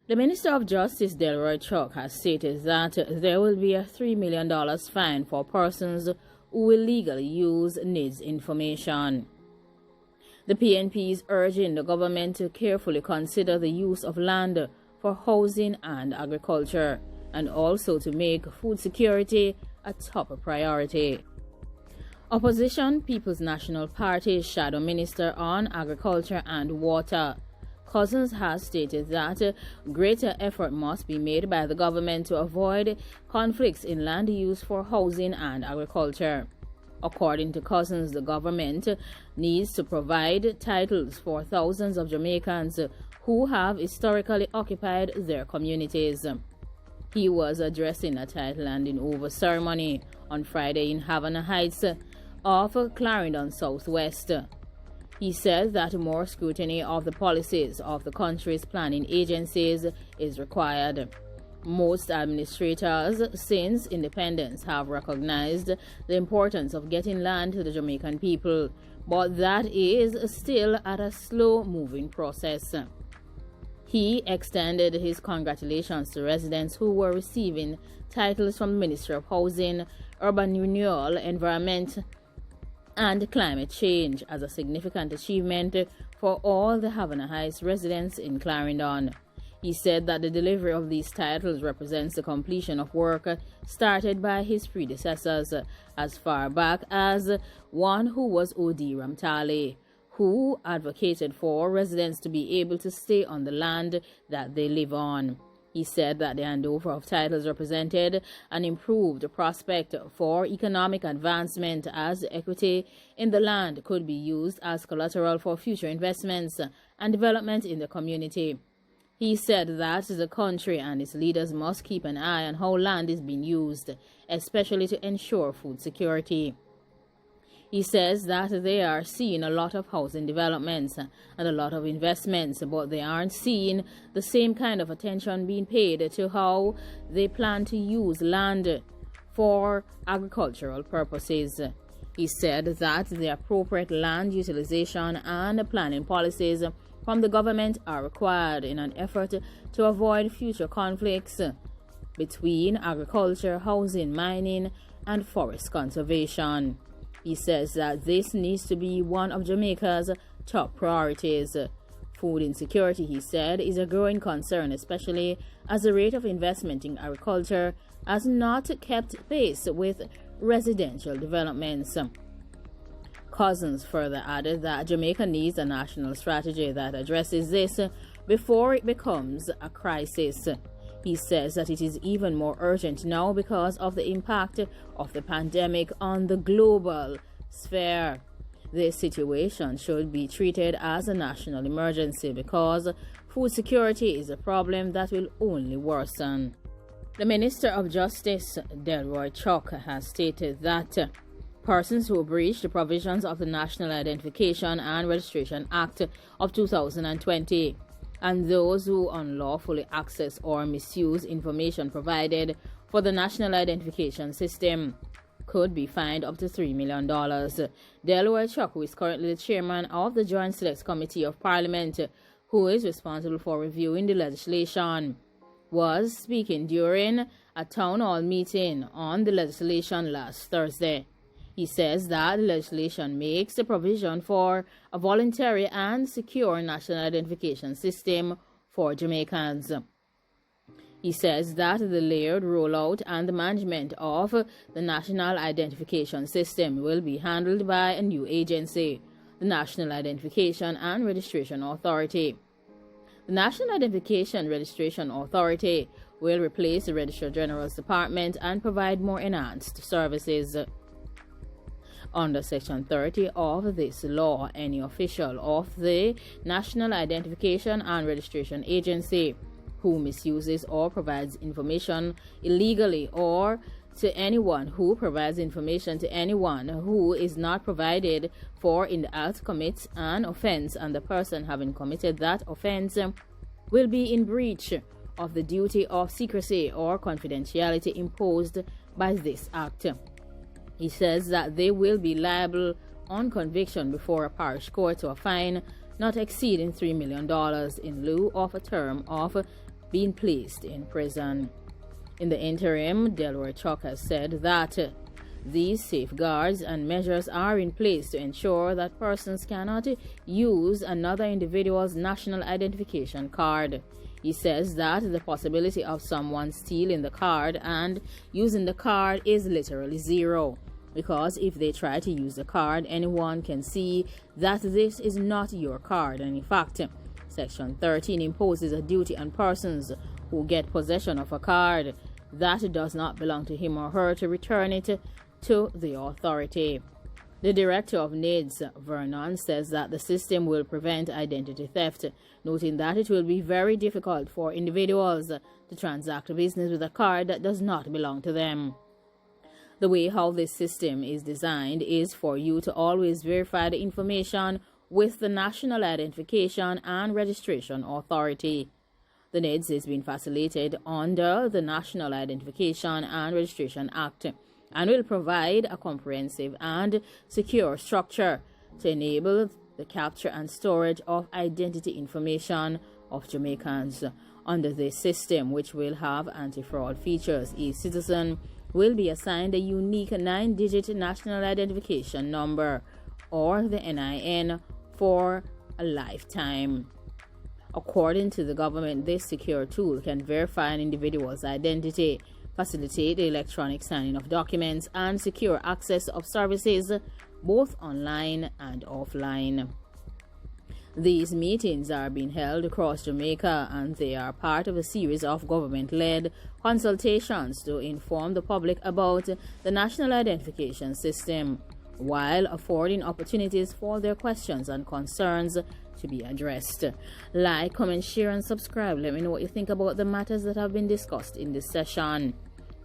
The Minister of Justice, Delroy Chuck, has stated that there will be a $3 million fine for persons who illegally use NIDS information. The PNP is urging the government to carefully consider the use of land for housing and agriculture, and also to make food security a top priority. Opposition People's National Party Shadow Minister on Agriculture and Water, Cousins, has stated that greater effort must be made by the government to avoid conflicts in land use for housing and agriculture. According to Cousins, the government needs to provide titles for thousands of Jamaicans who have historically occupied their communities. He was addressing a title handing over ceremony on Friday in Havana Heights of Clarendon Southwest. He said that more scrutiny of the policies of the country's planning agencies is required. Most administrators since independence have recognized the importance of getting land to the Jamaican people, but that is still at a slow-moving process. He extended his congratulations to residents who were receiving titles from the Ministry of Housing, Urban Renewal, Environment and Climate Change as a significant achievement for all the Havana Heights residents in Clarendon. He said that the delivery of these titles represents the completion of work started by his predecessors as far back as one who was O.D. Ramtale, who advocated for residents to be able to stay on the land that they live on. He said that the handover of titles represented an improved prospect for economic advancement, as equity in the land could be used as collateral for future investments and development in the community. He said that the country and its leaders must keep an eye on how land is being used, especially to ensure food security. He says that they are seeing a lot of housing developments and a lot of investments, but they aren't seeing the same kind of attention being paid to how they plan to use land for agricultural purposes. He said that the appropriate land utilization and planning policies from the government are required in an effort to avoid future conflicts between agriculture, housing, mining, and forest conservation. He says that this needs to be one of Jamaica's top priorities. Food insecurity, he said, is a growing concern, especially as the rate of investment in agriculture has not kept pace with residential developments. Cousins further added that Jamaica needs a national strategy that addresses this before it becomes a crisis. He says that it is even more urgent now because of the impact of the pandemic on the global sphere. This situation should be treated as a national emergency because food security is a problem that will only worsen. The Minister of Justice, Delroy Chuck, has stated that persons who breach the provisions of the National Identification and Registration Act of 2020 and those who unlawfully access or misuse information provided for the National Identification System could be fined up to $3 million. Delroy Chuck, who is currently the chairman of the Joint Select Committee of Parliament, who is responsible for reviewing the legislation, was speaking during a town hall meeting on the legislation last Thursday. He says that the legislation makes a provision for a voluntary and secure national identification system for Jamaicans. He says that the layered rollout and the management of the National Identification System will be handled by a new agency, the National Identification and Registration Authority. The National Identification Registration Authority will replace the Registrar General's Department and provide more enhanced services. Under Section 30 of this law, any official of the National Identification and Registration Agency who misuses or provides information illegally, or to anyone who provides information to anyone who is not provided for in the act, commits an offense, and the person having committed that offense will be in breach of the duty of secrecy or confidentiality imposed by this act. He says that they will be liable on conviction before a parish court to a fine not exceeding $3 million in lieu of a term of being placed in prison. In the interim, Delroy Chuck has said that these safeguards and measures are in place to ensure that persons cannot use another individual's national identification card. He says that the possibility of someone stealing the card and using the card is literally zero, because if they try to use the card, anyone can see that this is not your card. And in fact, Section 13 imposes a duty on persons who get possession of a card that does not belong to him or her to return it to the authority. The director of NIDS, Vernon, says that the system will prevent identity theft, noting that it will be very difficult for individuals to transact business with a card that does not belong to them. The way how this system is designed is for you to always verify the information with the National Identification and Registration Authority. The NIDS is being facilitated under the National Identification and Registration Act and will provide a comprehensive and secure structure to enable the capture and storage of identity information of Jamaicans. Under this system, which will have anti-fraud features, each citizen will be assigned a unique 9-digit national identification number, or the NIN, for a lifetime. According to the government, this secure tool can verify an individual's identity, facilitate the electronic signing of documents, and secure access of services both online and offline. These meetings are being held across Jamaica, and they are part of a series of government-led consultations to inform the public about the national identification system, while affording opportunities for their questions and concerns to be addressed. Like, comment, share, and subscribe. Let me know what you think about the matters that have been discussed in this session.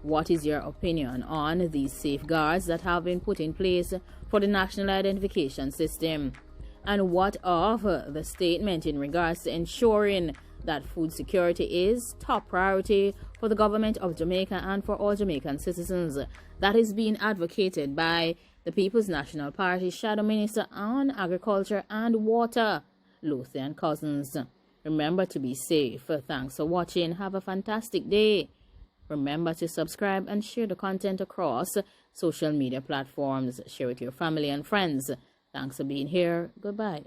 What is your opinion on these safeguards that have been put in place for the national identification system? And what of the statement in regards to ensuring that food security is top priority for the government of Jamaica and for all Jamaican citizens? That is being advocated by the People's National Party Shadow Minister on Agriculture and Water, Lothian Cousins. Remember to be safe. Thanks for watching. Have a fantastic day. Remember to subscribe and share the content across social media platforms. Share with your family and friends. Thanks for being here. Goodbye.